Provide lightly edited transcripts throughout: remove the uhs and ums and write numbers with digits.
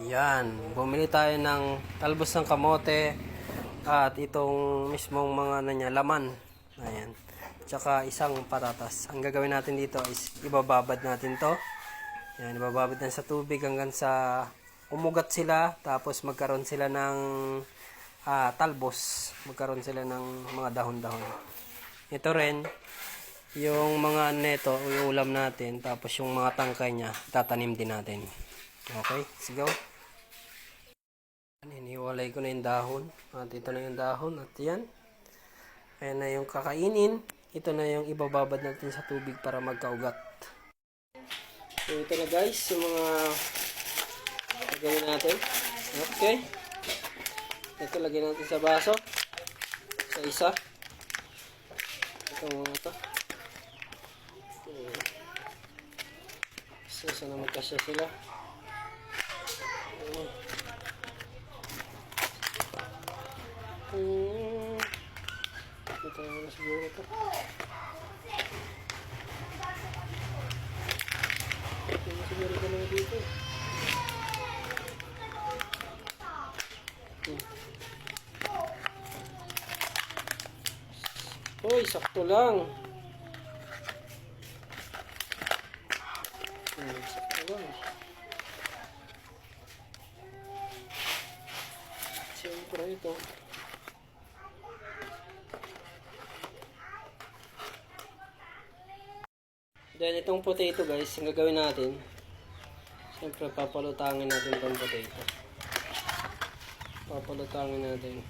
Yan, bumili tayo ng talbos ng kamote at itong mismong mga laman. Ayan. Tsaka isang patatas. Ang gagawin natin dito is ibababad natin to. Yan, ibababad natin sa tubig hanggang sa umugat sila. Tapos magkaroon sila ng talbos. Magkaroon sila ng mga dahon-dahon. Ito rin, yung mga neto, yung ulam natin. Tapos yung mga tangkay niya, tatanim din natin. Okay, let's go. Hiniwalay ko na yung dahon. At ito na yung dahon. At yan. Ayan na yung kakainin. Ito na yung ibababad natin sa tubig para magkaugat. So ito na guys, yung mga gagawin natin. Okay. Ito lagyan natin sa baso. Sa isa. Ito mga ito. Sana magkasya sila. Ito na siguro ito. Ito na siguro ito na dito. Uy, sakto lang. Sakto lang. Siyempre ito. Then itong potato guys, ang gagawin natin, siyempre papalutangin natin itong potato. Papalutangin natin.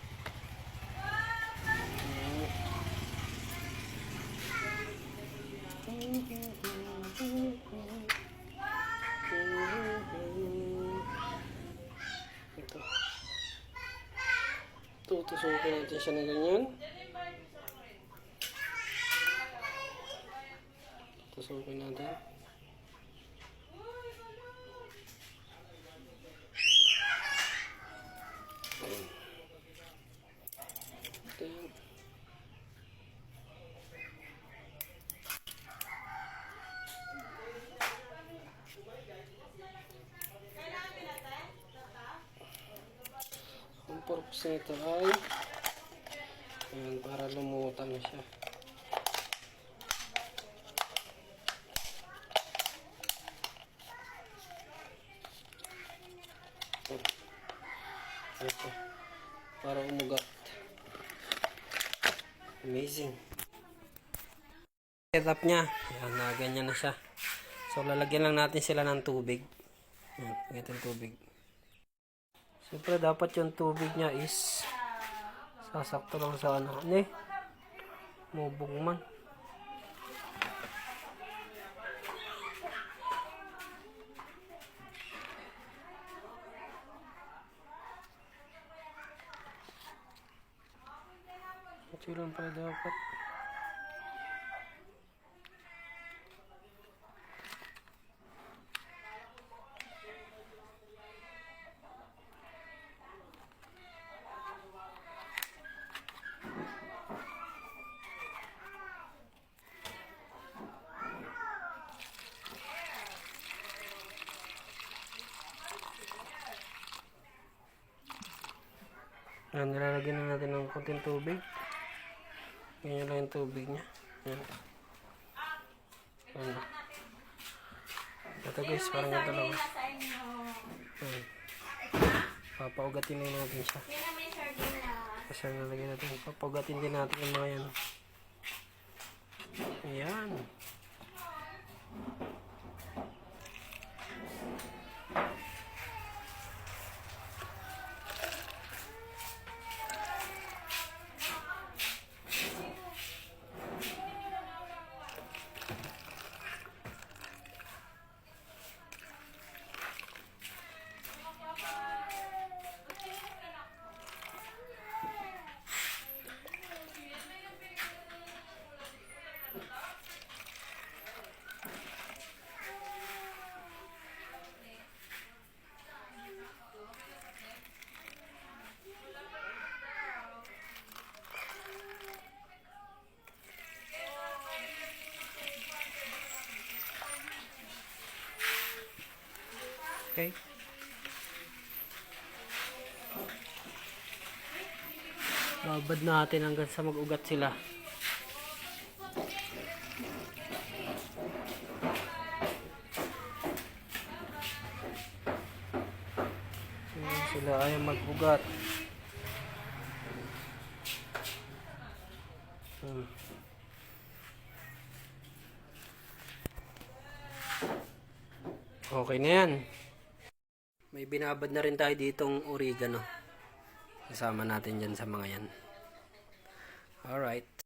Ito. Tutusukin natin siya na ganyan. Tusukin natin. Ito yun. Ang purpose nito ay ayan, para lumutang siya. Ito, para umugat. Amazing. Setup niya. Ayan, na ganyan na siya. So, lalagyan lang natin sila ng tubig. Ayan, ganito yung tubig. Siyempre, dapat yung tubig niya is sasakto lang sa ano. Ano eh? Mubog man. Ito lang pala dapat. Ayan, nilalagyan na natin ng konting tubig. Ganyan lang yung tubig niya. Ayan. Ayan. Ito guys, parang ganito lang. Ayan. Papaugatin na natin siya. Kasi nalagyan natin. Papaugatin din natin yung mga yan. Ayan. Babad natin hanggang sa mag-ugat sila. Ayan, sila ay mag-ugat. Okay na yan. May binabad na rin tayo ditong oregano. Kasama natin dyan sa mga yan. Alright.